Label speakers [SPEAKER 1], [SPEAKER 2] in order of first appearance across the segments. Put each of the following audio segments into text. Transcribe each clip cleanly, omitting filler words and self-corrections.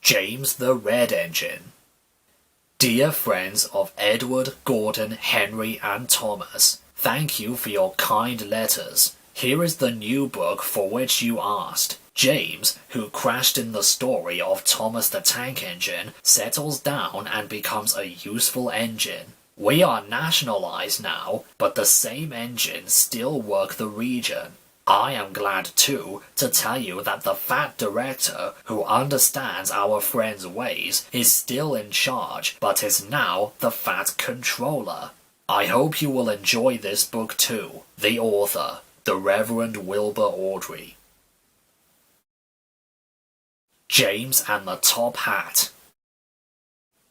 [SPEAKER 1] James the Red Engine. Dear friends of Edward, Gordon, Henry, and Thomas, thank you for your kind letters. Here is the new book for which you asked. James, who crashed in the story of Thomas the Tank Engine, settles down and becomes a useful engine. We are nationalized now, but the same engines still work the region. I am glad, too, to tell you that the fat director, who understands our friend's ways, is still in charge, but is now the fat controller. I hope you will enjoy this book, too. The author, the Reverend Wilbur Awdry. James and the Top Hat.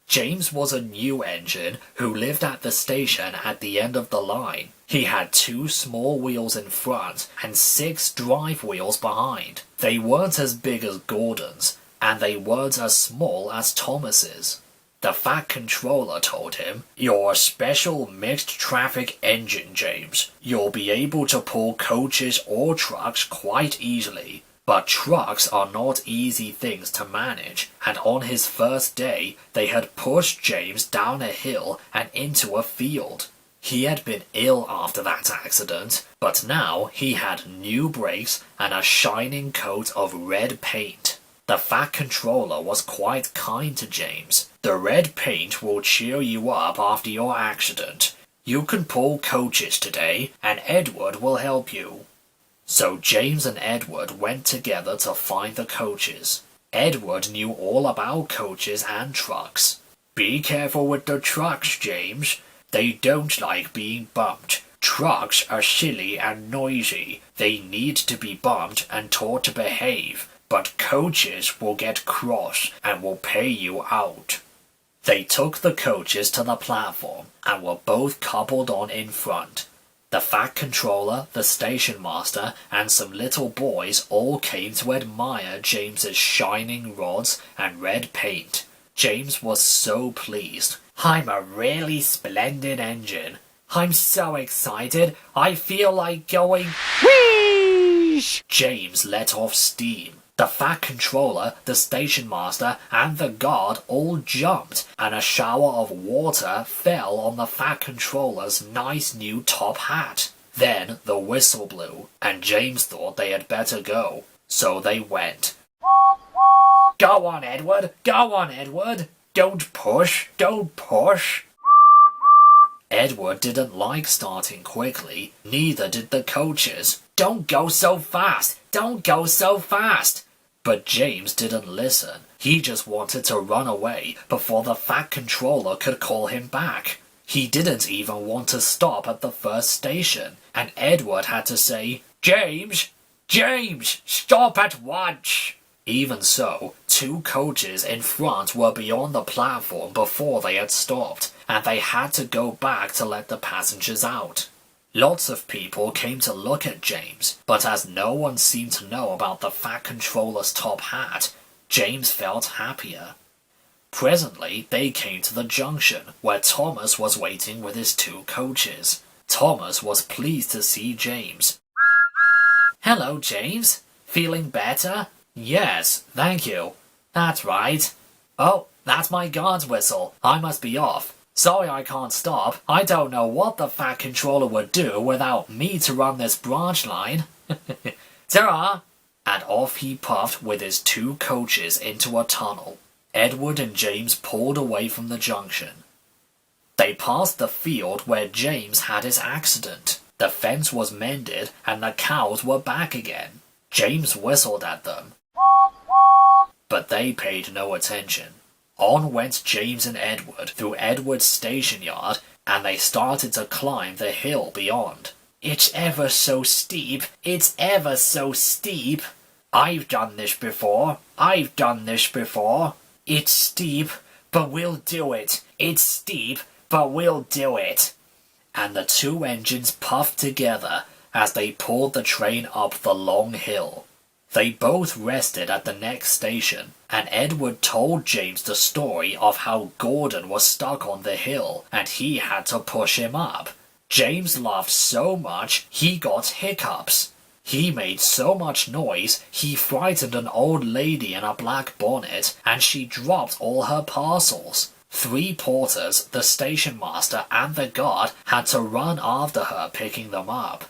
[SPEAKER 1] James was a new engine who lived at the station at the end of the line. He had 2 small wheels in front and 6 drive wheels behind. They weren't as big as Gordon's, and they weren't as small as Thomas's. The fat controller told him, "You're a special mixed traffic engine, James. You'll be able to pull coaches or trucks quite easily. But trucks are not easy things to manage, and on his first day they had pushed James down a hill and into a field. He had been ill after that accident, but now he had new brakes and a shining coat of red paint. The fat controller was quite kind to James. The red paint will cheer you up after your accident. You can pull coaches today, and Edward will help you." So James and Edward went together to find the coaches. Edward knew all about coaches and trucks. "Be careful with the trucks, James. They don't like being bumped. Trucks are silly and noisy. They need to be bumped and taught to behave. But coaches will get cross and will pay you out." They took the coaches to the platform and were both coupled on in front. The fat controller, the station master, and some little boys all came to admire James's shining rods and red paint. James was so pleased. "I'm a really splendid engine. I'm so excited, I feel like going whoosh!" James let off steam. The fat controller, the station master, and the guard all jumped, and a shower of water fell on the fat controller's nice new top hat. Then the whistle blew, and James thought they had better go, so they went. "Go on, Edward! Go on, Edward! Don't push! Don't push!" Edward didn't like starting quickly, neither did the coaches. "Don't go so fast! Don't go so fast!" But James didn't listen. He just wanted to run away before the fat controller could call him back. He didn't even want to stop at the first station, and Edward had to say, "James! James! Stop at once!" Even so, 2 coaches in front were beyond the platform before they had stopped, and they had to go back to let the passengers out. Lots of people came to look at James, but as no one seemed to know about the fat controller's top hat, James felt happier. Presently, they came to the junction, where Thomas was waiting with his 2 coaches. Thomas was pleased to see James. "Hello, James. Feeling better?" "Yes, thank you." "That's right." "Oh, that's my guard's whistle. I must be off. Sorry I can't stop. I don't know what the fat controller would do without me to run this branch line." "Ta-ra!" And off he puffed with his 2 coaches into a tunnel. Edward and James pulled away from the junction. They passed the field where James had his accident. The fence was mended and the cows were back again. James whistled at them, but they paid no attention. On went James and Edward through Edward's station yard, and they started to climb the hill beyond. "It's ever so steep, it's ever so steep." "I've done this before, I've done this before." "It's steep, but we'll do it. It's steep, but we'll do it." And the 2 engines puffed together as they pulled the train up the long hill. They both rested at the next station, and Edward told James the story of how Gordon was stuck on the hill and he had to push him up. James laughed so much he got hiccups. He made so much noise, he frightened an old lady in a black bonnet, and she dropped all her parcels. 3 porters, the station master, and the guard had to run after her picking them up.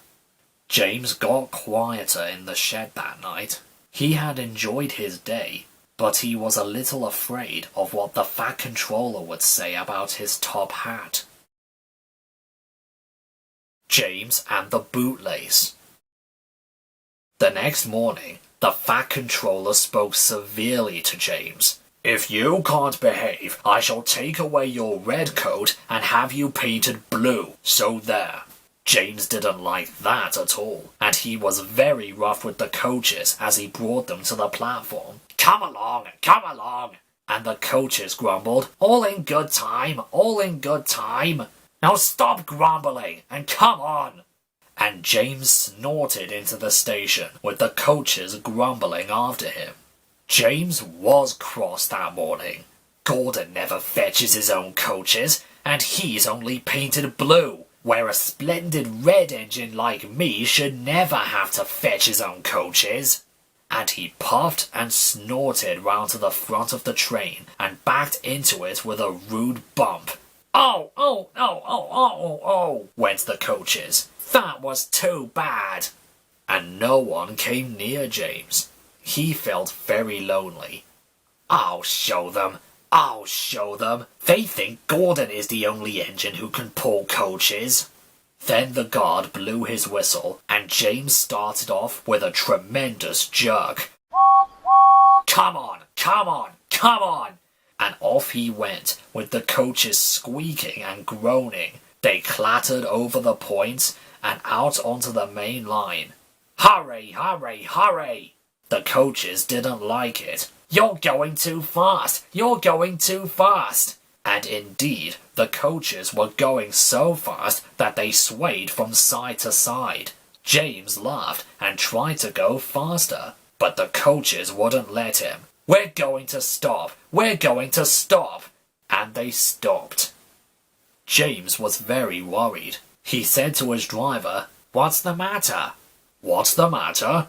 [SPEAKER 1] James got quieter in the shed that night. He had enjoyed his day, but he was a little afraid of what the Fat Controller would say about his top hat. James and the Bootlace. The next morning, the Fat Controller spoke severely to James. "If you can't behave, I shall take away your red coat and have you painted blue, so there." James didn't like that at all, and he was very rough with the coaches as he brought them to the platform. Come along, and the coaches grumbled, "All in good time, all in good time. Now stop grumbling and come on." And James snorted into the station with the coaches grumbling after him. James was cross that morning. Gordon never fetches his own coaches, and he's only painted blue, where a splendid red engine like me should never have to fetch his own coaches. And he puffed and snorted round to the front of the train and backed into it with a rude bump. "Oh, oh, oh, oh, oh, oh," went the coaches. "That was too bad." And no one came near James. He felt very lonely. I'll show them. They think Gordon is the only engine who can pull coaches." Then the guard blew his whistle, and James started off with a tremendous jerk. Come on! And off he went, with the coaches squeaking and groaning. They clattered over the points and out onto the main line. Hurry! The coaches didn't like it. "You're going too fast! And indeed, the coaches were going so fast that they swayed from side to side. James laughed and tried to go faster, but the coaches wouldn't let him. "We're going to stop! And they stopped. James was very worried. He said to his driver, "What's the matter?" "What's the matter?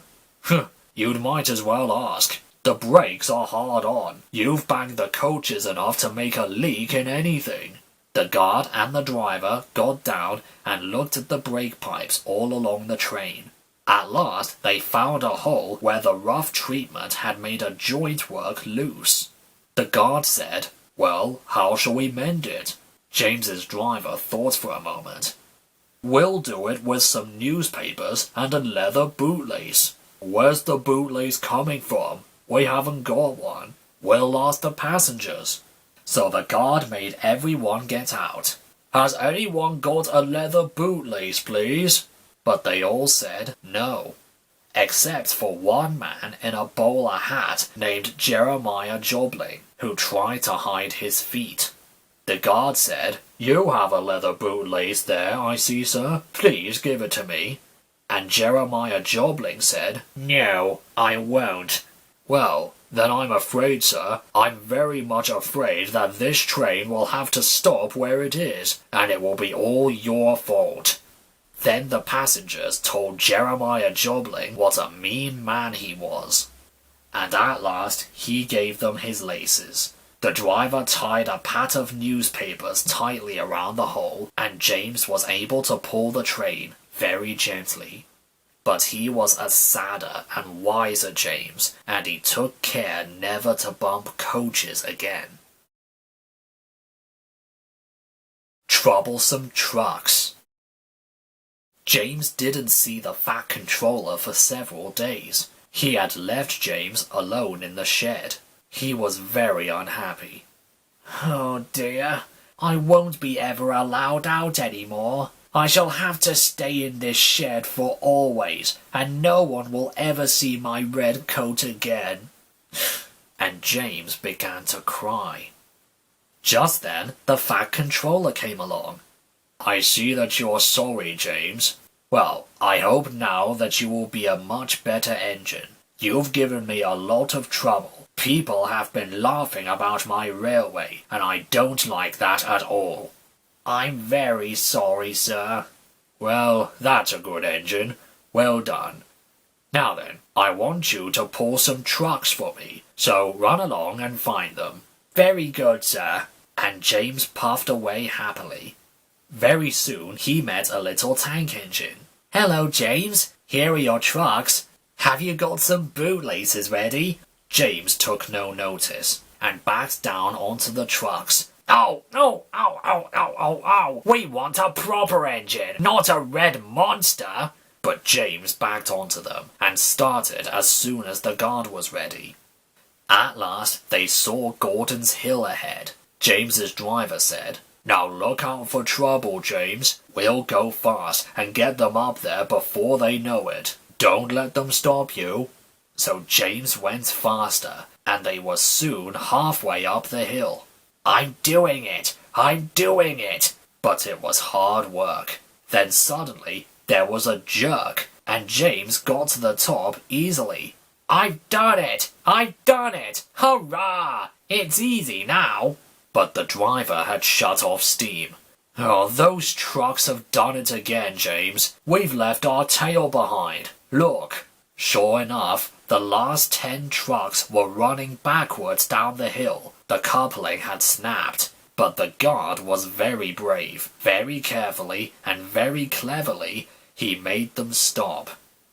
[SPEAKER 1] You might as well ask. The brakes are hard on. You've banged the coaches enough to make a leak in anything." The guard and the driver got down and looked at the brake pipes all along the train. At last they found a hole where the rough treatment had made a joint work loose. The guard said, "Well, how shall we mend it?" James's driver thought for a moment. "We'll do it with some newspapers and a leather bootlace." "Where's the bootlace coming from? We haven't got one." "We'll ask the passengers." So the guard made everyone get out. "Has anyone got a leather bootlace, please?" But they all said no, except for one man in a bowler hat named Jeremiah Jobling, who tried to hide his feet. The guard said, "You have a leather bootlace there, I see, sir. Please give it to me." And Jeremiah Jobling said, "No, I won't." "Well, then I'm afraid, sir, I'm very much afraid that this train will have to stop where it is, and it will be all your fault." Then the passengers told Jeremiah Jobling what a mean man he was. And at last he gave them his laces. The driver tied a pat of newspapers tightly around the hole, and James was able to pull the train very gently. But he was a sadder and wiser James, and he took care never to bump coaches again. Troublesome trucks. James didn't see the Fat Controller for several days. He had left James alone in the shed. He was very unhappy. "Oh dear, I won't be ever allowed out anymore. I shall have to stay in this shed for always, and no one will ever see my red coat again." And James began to cry. Just then, the Fat Controller came along. "I see that you're sorry, James. Well, I hope now that you will be a much better engine. You've given me a lot of trouble. People have been laughing about my railway, and I don't like that at all." "I'm very sorry, sir." "Well, that's a good engine. Well done. Now then, I want you to pull some trucks for me, so run along and find them. Very good, sir. And James puffed away happily. Very soon he met a little tank engine. Hello, James. Here are your trucks. Have you got some bootlaces ready? James took no notice and backed down onto the trucks. Oh, no, ow, ow, ow, ow, ow. We want a proper engine, not a red monster. But James backed onto them and started as soon as the guard was ready. At last they saw Gordon's hill ahead. James's driver said, Now look out for trouble, James. We'll go fast and get them up there before they know it. Don't let them stop you. So James went faster, and they were soon halfway up the hill. I'm doing it! I'm doing it! But it was hard work. Then suddenly there was a jerk, and James got to the top easily. I've done it! I've done it! Hurrah! It's easy now! But the driver had shut off steam. Oh, those trucks have done it again, James. We've left our tail behind. Look. Sure enough, the last 10 trucks were running backwards down the hill. The coupling had snapped. But the guard was very brave. Very carefully and very cleverly, he made them stop.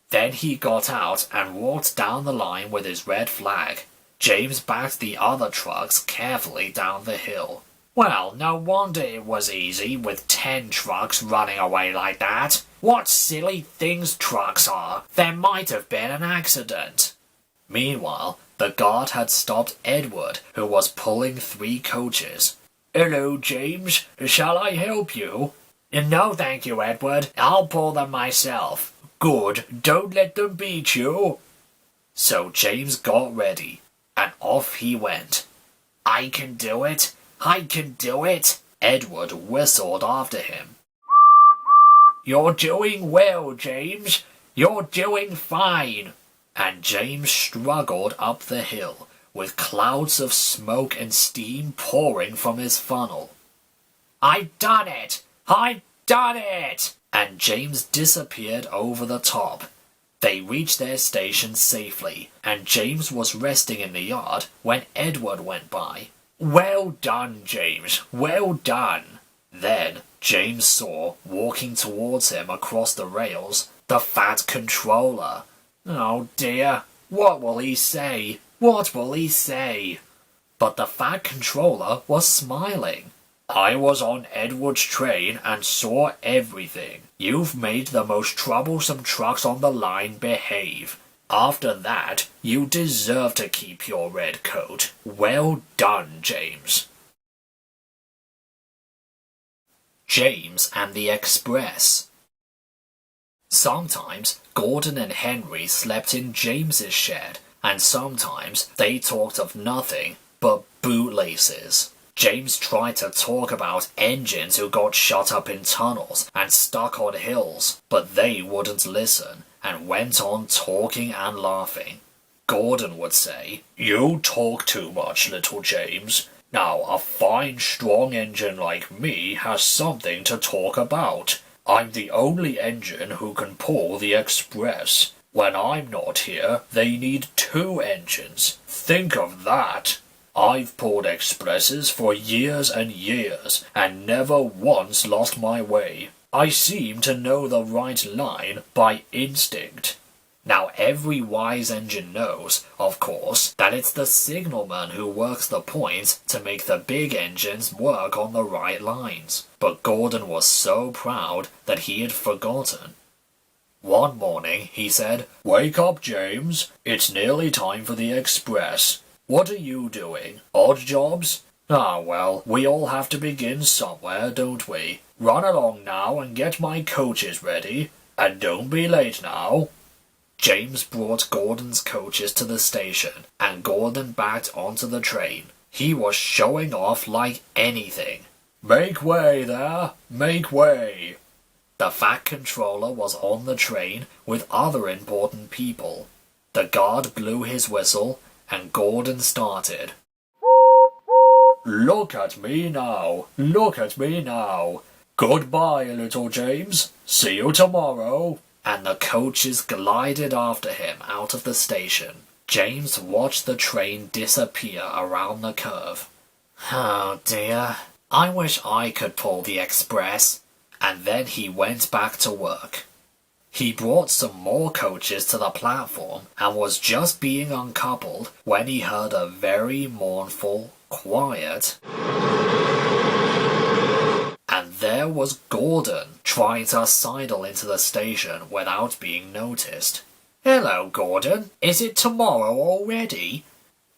[SPEAKER 1] Then he got out and walked down the line with his red flag. James backed the other trucks carefully down the hill. Well, no wonder it was easy with 10 trucks running away like that. What silly things trucks are. There might have been an accident. Meanwhile, the guard had stopped Edward, who was pulling 3 coaches. Hello, James. Shall I help you? No, thank you, Edward. I'll pull them myself. Good. Don't let them beat you. So James got ready, and off he went. I can do it. I can do it. Edward whistled after him. You're doing well, James. You're doing fine. And James struggled up the hill, with clouds of smoke and steam pouring from his funnel. I've done it! I've done it! And James disappeared over the top. They reached their station safely, and James was resting in the yard when Edward went by. Well done, James. Well done. Then James saw, walking towards him across the rails, the fat controller. Oh dear, what will he say? What will he say? But the fat controller was smiling. I was on Edward's train and saw everything. You've made the most troublesome trucks on the line behave. After that, you deserve to keep your red coat. Well done, James. James and the Express. Sometimes Gordon and Henry slept in James's shed, and sometimes they talked of nothing but bootlaces. James tried to talk about engines who got shut up in tunnels and stuck on hills, but they wouldn't listen and went on talking and laughing. Gordon would say, You talk too much, little James. Now a fine, strong engine like me has something to talk about. I'm the only engine who can pull the Express. When I'm not here, they need 2 engines. Think of that! I've pulled expresses for years and years, and never once lost my way. I seem to know the right line by instinct. Now every wise engine knows, of course, that it's the signalman who works the points to make the big engines work on the right lines. But Gordon was so proud that he had forgotten. One morning he said, Wake up, James. It's nearly time for the Express. What are you doing? Odd jobs? Ah, well, we all have to begin somewhere, don't we? Run along now and get my coaches ready. And don't be late now. James brought Gordon's coaches to the station, and Gordon backed onto the train. He was showing off like anything. Make way there! Make way! The fat controller was on the train with other important people. The guard blew his whistle, and Gordon started. Look at me now! Look at me now! Goodbye, little James. See you tomorrow. and the coaches glided after him out of the station. James watched the train disappear around the curve. Oh dear, I wish I could pull the express. And then he went back to work. He brought some more coaches to the platform and was just being uncoupled when he heard a very mournful, quiet, and there was Gordon trying to sidle into the station without being noticed. Hello, Gordon. Is it tomorrow already?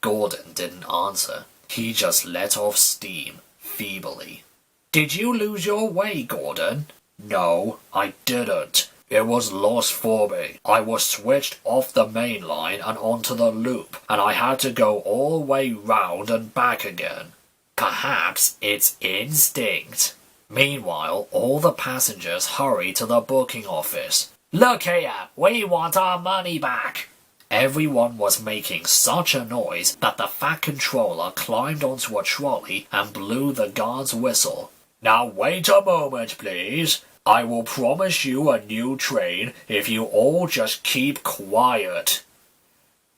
[SPEAKER 1] Gordon didn't answer. He just let off steam, feebly. Did you lose your way, Gordon? No, I didn't. It was lost for me. I was switched off the main line and onto the loop, and I had to go all the way round and back again. Perhaps it's instinct. Meanwhile, all the passengers hurried to the booking office. Look here, we want our money back. Everyone was making such a noise that the Fat Controller climbed onto a trolley and blew the guard's whistle. Now wait a moment, please. I will promise you a new train if you all just keep quiet.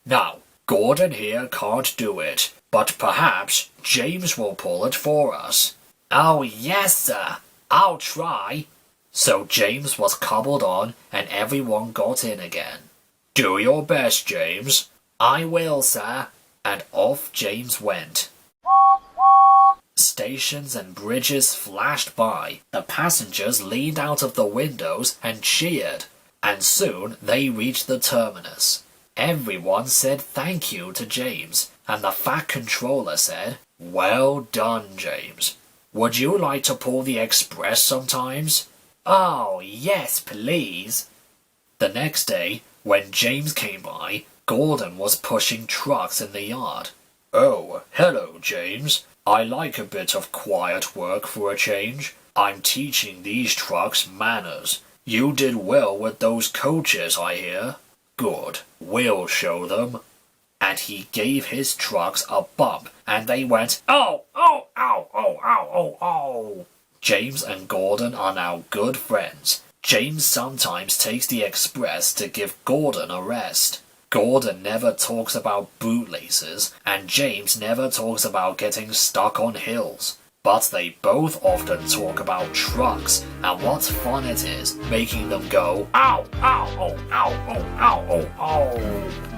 [SPEAKER 1] Now, Gordon here can't do it, but perhaps James will pull it for us. Oh, yes, sir. I'll try. So James was coupled on and everyone got in again. Do your best, James. I will, sir. And off James went. Stations and bridges flashed by. The passengers leaned out of the windows and cheered, and soon they reached the terminus. Everyone said thank you to James, and the Fat Controller said, Well done, James. Would you like to pull the express sometimes? Oh, yes, please. The next day, when James came by, Gordon was pushing trucks in the yard. Oh, hello, James. I like a bit of quiet work for a change. I'm teaching these trucks manners. You did well with those coaches, I hear. Good. We'll show them. And he gave his trucks a bump, and they went, Oh, oh, ow, oh, ow, oh, oh. James and Gordon are now good friends. James sometimes takes the express to give Gordon a rest. Gordon never talks about bootlaces, and James never talks about getting stuck on hills. But they both often talk about trucks and what fun it is making them go, Ow, ow, oh, ow, oh, ow, oh, oh.